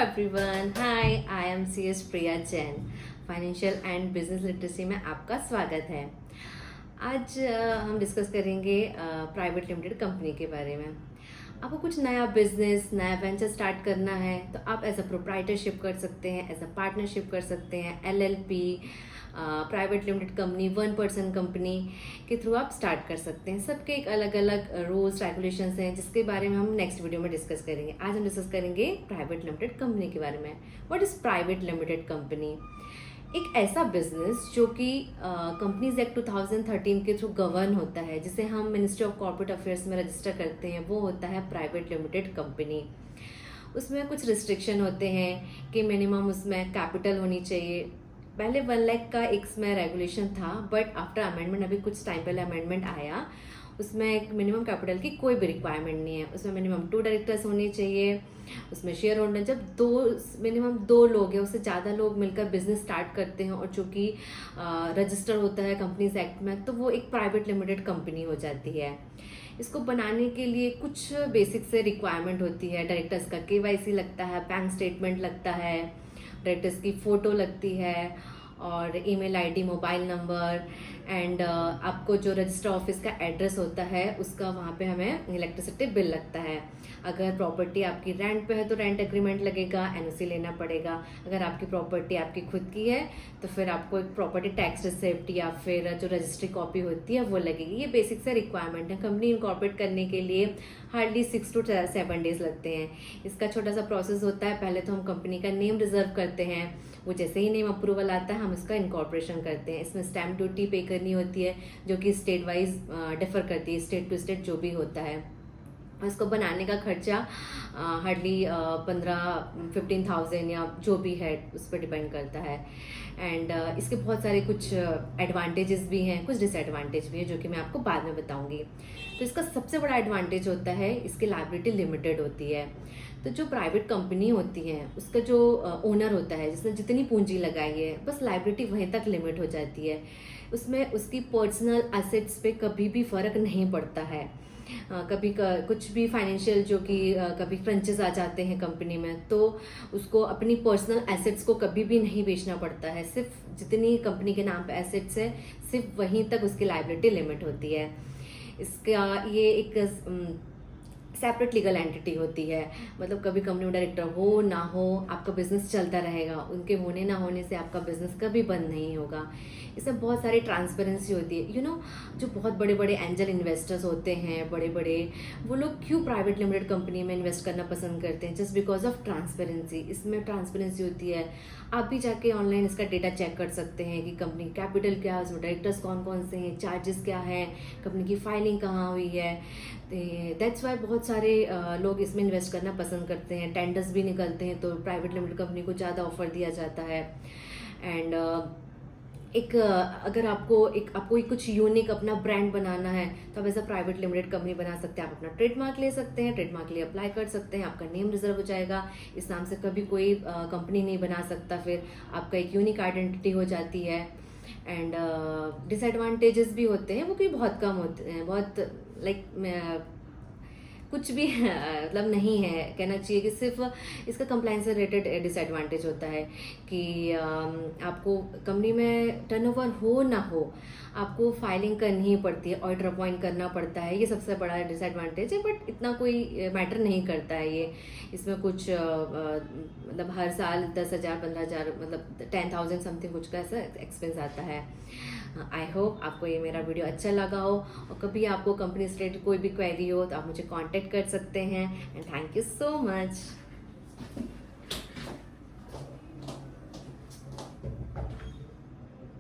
Everyone, hi, I am CS Priya Jain. Financial and business literacy में आपका स्वागत है। आज हम डिस्कस करेंगे प्राइवेट लिमिटेड कंपनी के बारे में। आपको कुछ नया बिजनेस, नया वेंचर स्टार्ट करना है तो आप एज अ प्रोप्राइटरशिप कर सकते हैं, एज अ पार्टनरशिप कर सकते हैं, LLP, private limited company, 1% company के थ्रू आप स्टार्ट कर सकते हैं। सबके एक अलग अलग रूल्स रेगुलेशंस हैं जिसके बारे में हम नेक्स्ट वीडियो में डिस्कस करेंगे। आज हम डिस्कस करेंगे प्राइवेट लिमिटेड कंपनी के बारे में। What is private limited company? एक ऐसा बिजनेस जो कि कंपनीज एक्ट 2013 के थ्रू गवर्न होता है, जिसे हम मिनिस्ट्री ऑफ कॉर्पोरेट अफेयर्स में रजिस्टर करते हैं, वो होता है प्राइवेट लिमिटेड कंपनी। उसमें कुछ रिस्ट्रिक्शन होते हैं कि मिनिमम उसमें कैपिटल होनी चाहिए। पहले 1 लाख का एक इसमें रेगुलेशन था, बट आफ्टर अमेंडमेंट, अभी कुछ टाइम पहले अमेंडमेंट आया, उसमें एक मिनिमम कैपिटल की कोई भी रिक्वायरमेंट नहीं है। उसमें मिनिमम 2 डायरेक्टर्स होने चाहिए। उसमें शेयर होल्डर, जब मिनिमम 2 लोग हैं, उससे ज़्यादा लोग मिलकर बिजनेस स्टार्ट करते हैं और जो कि रजिस्टर होता है कंपनीज एक्ट में, तो वो एक प्राइवेट लिमिटेड कंपनी हो जाती है। इसको बनाने के लिए कुछ बेसिक से रिक्वायरमेंट होती है। डायरेक्टर्स का KYC लगता है, बैंक स्टेटमेंट लगता है, डायरेक्टर्स की फ़ोटो लगती है और email ID, mobile number and आपको जो रजिस्टर ऑफिस का एड्रेस होता है उसका, वहाँ पे हमें इलेक्ट्रिसिटी बिल लगता है। अगर प्रॉपर्टी आपकी रेंट पे है तो रेंट एग्रीमेंट लगेगा, NOC लेना पड़ेगा। अगर आपकी प्रॉपर्टी आपकी खुद की है तो फिर आपको एक प्रॉपर्टी टैक्स रिसिप्ट या फिर जो रजिस्ट्री कॉपी होती है वो लगेगी। ये बेसिक से रिक्वायरमेंट है। कंपनी इनकॉर्पोरेट करने के लिए हार्डली 6 to 7 डेज लगते हैं। इसका छोटा सा प्रोसेस होता है। पहले तो हम कंपनी का नेम रिजर्व करते हैं, वो जैसे ही नेम अप्रूवल आता है हम इसका इनकॉर्पोरेशन करते हैं। इसमें स्टैम्प ड्यूटी पे करनी होती है जो कि स्टेट वाइज डिफर करती है, स्टेट टू स्टेट जो भी होता है। इसको बनाने का खर्चा हार्डली 15,000 या जो भी है उस पर डिपेंड करता है। एंड इसके बहुत सारे कुछ एडवांटेजेस भी हैं, कुछ डिसएडवांटेज भी हैं जो कि मैं आपको बाद में बताऊंगी। तो इसका सबसे बड़ा एडवांटेज होता है इसकी लायबिलिटी लिमिटेड होती है। तो जो प्राइवेट कंपनी होती है उसका जो ओनर होता है, जिसने जितनी पूंजी लगाई है, बस लायबिलिटी वहीं तक लिमिट हो जाती है। उसमें उसकी पर्सनल एसेट्स पे कभी भी फर्क नहीं पड़ता है। कुछ भी फाइनेंशियल जो कि कभी क्रंचेस आ जाते हैं कंपनी में, तो उसको अपनी पर्सनल एसेट्स को कभी भी नहीं बेचना पड़ता है। सिर्फ जितनी कंपनी के नाम पे एसेट्स है, सिर्फ वहीं तक उसकी लायबिलिटी लिमिट होती है। इसका ये एक सेपरेट लीगल एंटिटी होती है। मतलब कभी कंपनी में डायरेक्टर हो ना हो, आपका बिजनेस चलता रहेगा। उनके होने ना होने से आपका बिजनेस कभी बंद नहीं होगा। इसमें बहुत सारी ट्रांसपेरेंसी होती है। जो बहुत बड़े बड़े एंजल इन्वेस्टर्स होते हैं, बड़े बड़े, वो लोग क्यों प्राइवेट लिमिटेड कंपनी में इन्वेस्ट करना पसंद करते हैं? Just because of transparency. इसमें ट्रांसपेरेंसी होती है। आप भी जाके ऑनलाइन इसका डेटा चेक कर सकते हैं कि कंपनी कैपिटल क्या है, उसमें डायरेक्टर्स कौन कौन से हैं, चार्जेस क्या है, कंपनी की फाइलिंग कहाँ हुई है। दैट्स वाई बहुत सारे लोग इसमें इन्वेस्ट करना पसंद करते हैं। टेंडर्स भी निकलते हैं तो प्राइवेट लिमिटेड कंपनी को ज़्यादा ऑफर दिया जाता है। एंड अगर आपको कुछ यूनिक अपना ब्रांड बनाना है तो आप ऐसा प्राइवेट लिमिटेड कंपनी बना सकते हैं। आप अपना ट्रेडमार्क ले सकते हैं, ट्रेडमार्क के लिए अप्लाई कर सकते हैं, आपका नेम रिजर्व हो जाएगा। इस नाम से कभी कोई कंपनी नहीं बना सकता। फिर आपका एक यूनिक आइडेंटिटी हो जाती है। एंड डिसएडवांटेजेस भी होते हैं, वो भी बहुत कम होते हैं। बहुत कुछ भी मतलब नहीं है, कहना चाहिए कि सिर्फ इसका कंप्लायंस से रिलेटेड डिसएडवांटेज होता है कि आपको कंपनी में टर्नओवर हो ना हो, आपको फाइलिंग करनी ही पड़ती है, ऑडिटर अपॉइंट करना पड़ता है। ये सबसे बड़ा डिसएडवांटेज है, बट इतना कोई मैटर नहीं करता है ये। इसमें कुछ मतलब हर साल 10,000, 15,000, मतलब 10,000 समथिंग कुछ का ऐसा एक्सपेंस आता है। आई होप आपको ये मेरा वीडियो अच्छा लगा हो, और कभी आपको कंपनी से रिलेटेड कोई भी क्वेरी हो तो आप मुझे कांटेक्ट कर सकते हैं। And thank you so much.